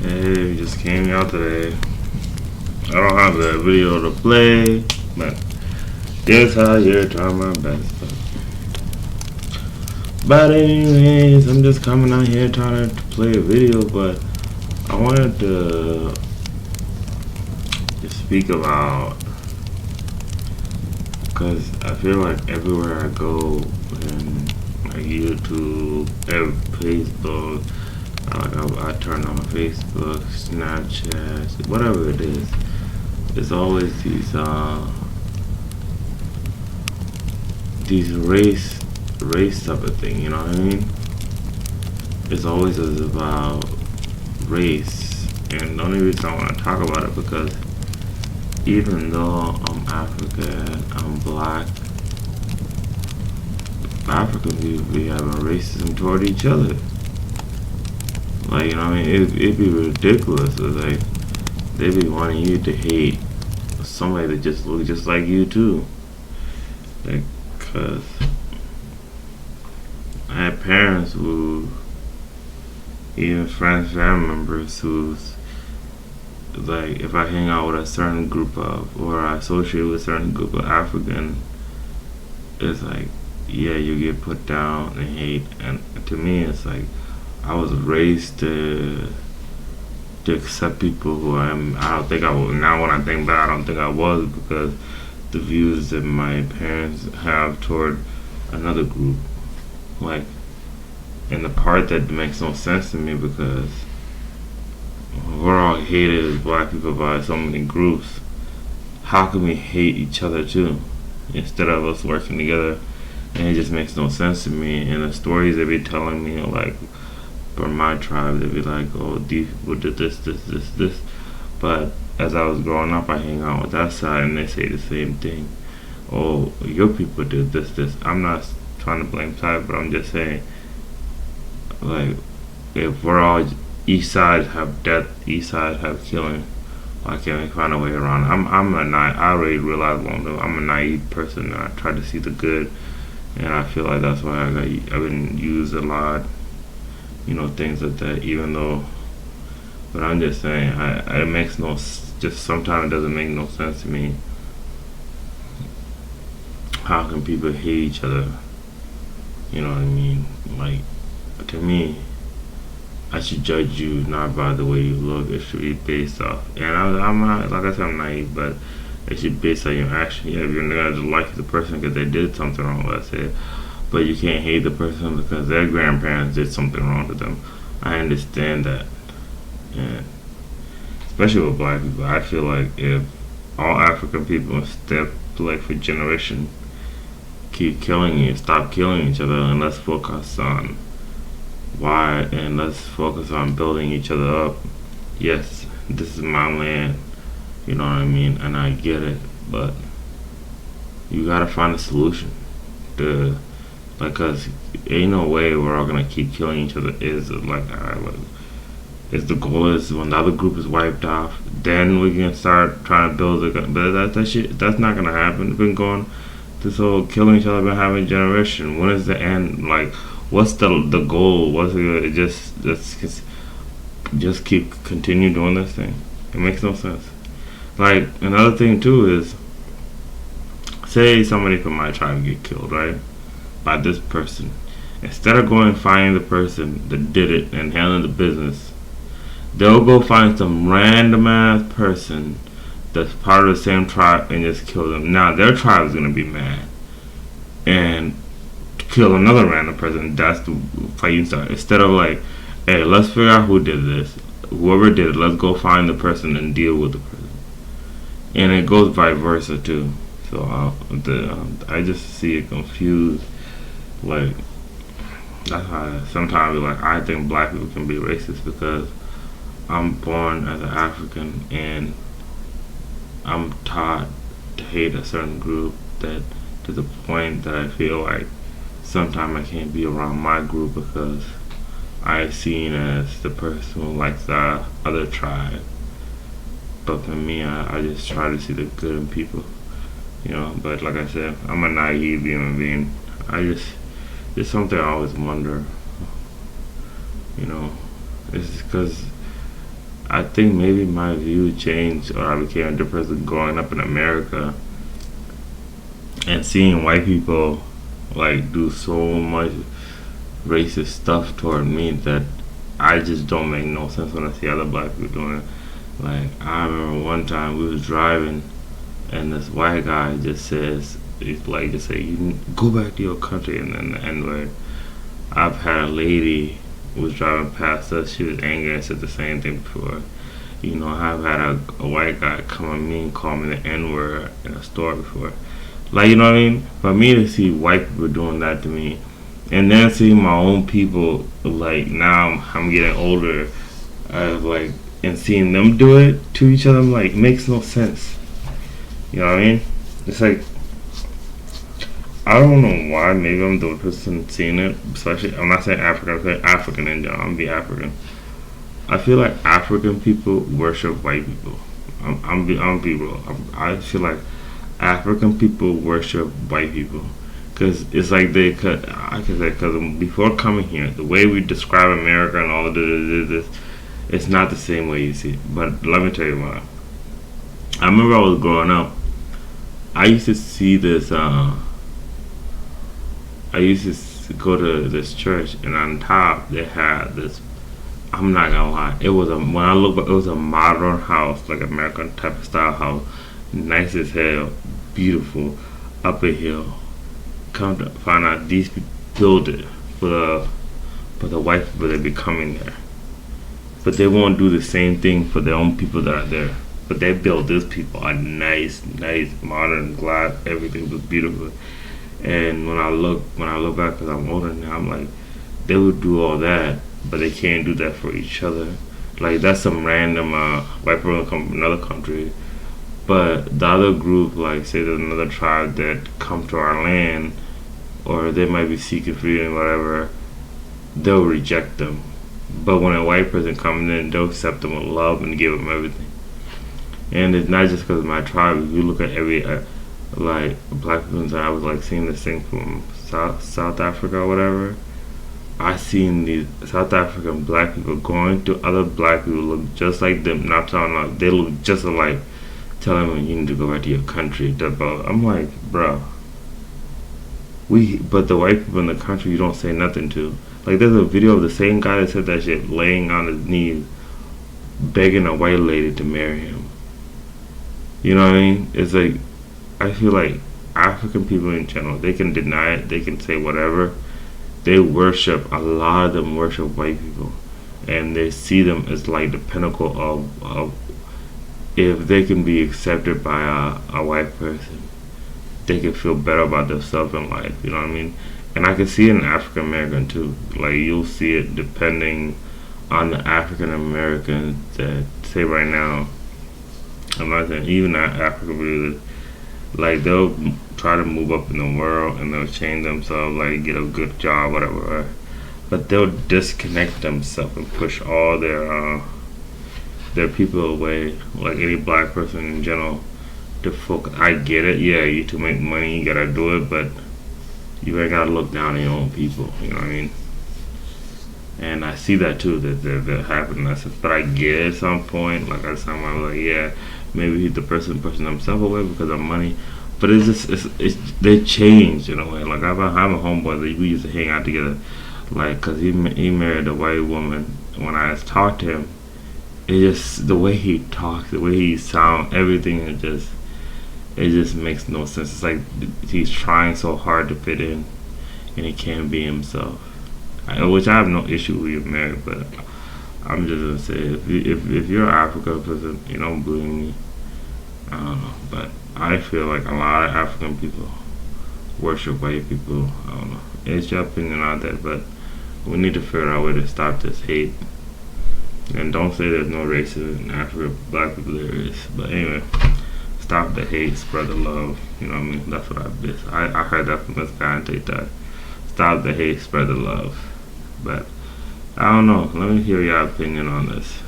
Hey, just came out today. I don't have a video to play, but guess how you're trying my best. But anyways, I'm just coming out here trying to play a video, but I wanted to just speak about, because I feel like everywhere I go, in like YouTube, Facebook, I turn on Facebook, Snapchat, whatever it is. There's always these race type of thing. You know what I mean? It's always about race, and the only reason I want to talk about it because even though I'm African, I'm black. African people be having racism toward each other. Like, you know what I mean? It'd be ridiculous. It's like, they be wanting you to hate somebody that just looks just like you too. Like, cause I had parents who, even friends, family members who's like, if I hang out with a certain group of, or I associate with a certain group of African, it's like, yeah, you get put down and hate. And to me, it's like, I was raised to accept people who I don't think I was. Now when I think back, I don't think I was, because the views that my parents have toward another group, like, and the part that makes no sense to me, because we're all hated as black people by so many groups. How can we hate each other too, instead of us working together? And it just makes no sense to me. And the stories they be telling me, like, from my tribe, they'd be like, oh, these people did this. But as I was growing up, I hang out with that side, and they say the same thing. Oh, your people did this. I'm not trying to blame side, but I'm just saying, like, if we're all, each side have death, each side have killing, why can't we find a way around it? I already realized long ago, I'm a naive person, and I try to see the good, and I feel like that's why I've been used a lot, things like that, even though, but I'm just saying, it makes just sometimes it doesn't make no sense to me. How can people hate each other? You know what I mean? Like, to me, I should judge you not by the way you look. It should be based off, and I'm not, like I said, I'm naive, but it should be based on your action. Yeah, if you're gonna like the person because they did something wrong, let's say, but you can't hate the person because their grandparents did something wrong to them. I understand that, and especially with black people, I feel like if all African people, instead, like, for generation, keep killing you, stop killing each other, and let's focus on why, and let's focus on building each other up. Yes, this is my land, you know what I mean, and I get it, but you gotta find a solution. Cause ain't no way we're all gonna keep killing each other. Is like, is the goal is when the other group is wiped off, then we can start trying to build but that shit, that's not gonna happen. It's been going, this whole killing each other been having a generation. When is the end? Like, what's the goal? What's it? Just keep continue doing this thing. It makes no sense. Like, another thing too is, say somebody from my tribe get killed, right, by this person. Instead of going and finding the person that did it and handling the business, they'll go find some random ass person that's part of the same tribe and just kill them. Now their tribe is gonna be mad and kill another random person. That's the fighting start. Instead of like, hey, let's figure out who did this. Whoever did it, let's go find the person and deal with the person. And it goes vice versa too. So I just see it confused. Like, that's why sometimes, like, I think black people can be racist because I'm born as an African and I'm taught to hate a certain group, that to the point that I feel like sometimes I can't be around my group because I'm seen as the person who likes the other tribe. But for me, I just try to see the good in people, But like I said, I'm a naive human being. It's something I always wonder, It's because I think maybe my view changed or I became a different person growing up in America and seeing white people like do so much racist stuff toward me that I just don't make no sense when I see other black people doing it. Like I remember one time we was driving and this white guy just says he's like just say you can go back to your country and then the N word. I've had a lady who was driving past us, she was angry and said the same thing before. You know, I've had a white guy come at me and call me the N word in a store before. Like, you know what I mean? For me to see white people doing that to me, and then see my own people, like, now I'm getting older, like, and seeing them do it to each other, I'm like, makes no sense. You know what I mean? It's like, I don't know why, maybe I'm the person seeing it, especially, I'm not saying African, I'm saying African in general, I'm gonna be African. I feel like African people worship white people. I'm people. I feel like African people worship white people because it's like I can say because before coming here, the way we describe America and all of this, it's not the same way you see it. But let me tell you why. I remember I was growing up. I used to see this. I used to go to this church, and on top they had this. I'm not gonna lie. It was when I look back, it was a modern house, like American type of style house, nice as hell, beautiful, up a hill. Come to find out these people build it for the white people that be coming there, but they won't do the same thing for their own people that are there. But they built these people a nice, modern glass. Everything was beautiful. And when I look back, because I'm older now, I'm like, they would do all that, but they can't do that for each other. Like that's some random white person come from another country, but the other group, like say there's another tribe that come to our land, or they might be seeking freedom, whatever, they'll reject them. But when a white person comes in, they'll accept them with love and give them everything. And it's not just because of my tribe. If you look at every like black people, I was like seeing this thing from South Africa or whatever. I seen these South African black people going to other black people who look just like them, not talking like they look just alike, telling them you need to go back to your country. I'm like, bro, but the white people in the country you don't say nothing to. Like there's a video of the same guy that said that shit laying on his knees, begging a white lady to marry him. You know what I mean? It's like I feel like African people in general, they can deny it, they can say whatever. They worship, a lot of them worship white people, and they see them as like the pinnacle of if they can be accepted by a white person, they can feel better about themselves in life. You know what I mean? And I can see it in African American too. Like you'll see it depending on the African Americans that say right now. I'm not saying even not African people. Like they'll try to move up in the world and they'll change themselves, like get a good job, whatever. Right? But they'll disconnect themselves and push all their people away. Like any black person in general, to focus. I get it, yeah. You to make money, you gotta do it, but you ain't gotta look down on your own people. You know what I mean? And I see that too, that happening. But I get it at some point. Like at some point, I'm like, yeah, maybe he's the person pushing himself away because of money. But it's just they changed in a way. Like I'm a homeboy that we used to hang out together. Like cause he married a white woman. When I talked to him, it just the way he talks, the way he sounds, everything it just makes no sense. It's like he's trying so hard to fit in, and he can't be himself. Which I have no issue with you married, but I'm just gonna say if you're an African person, you don't believe me. I don't know, but I feel like a lot of African people worship white people. I don't know. It's your opinion on that, but we need to figure out a way to stop this hate. And don't say there's no racism in Africa. Black people there is. But anyway, stop the hate, spread the love. You know what I mean? That's what I heard that from this guy and take that. Stop the hate, spread the love. But I don't know. Let me hear your opinion on this.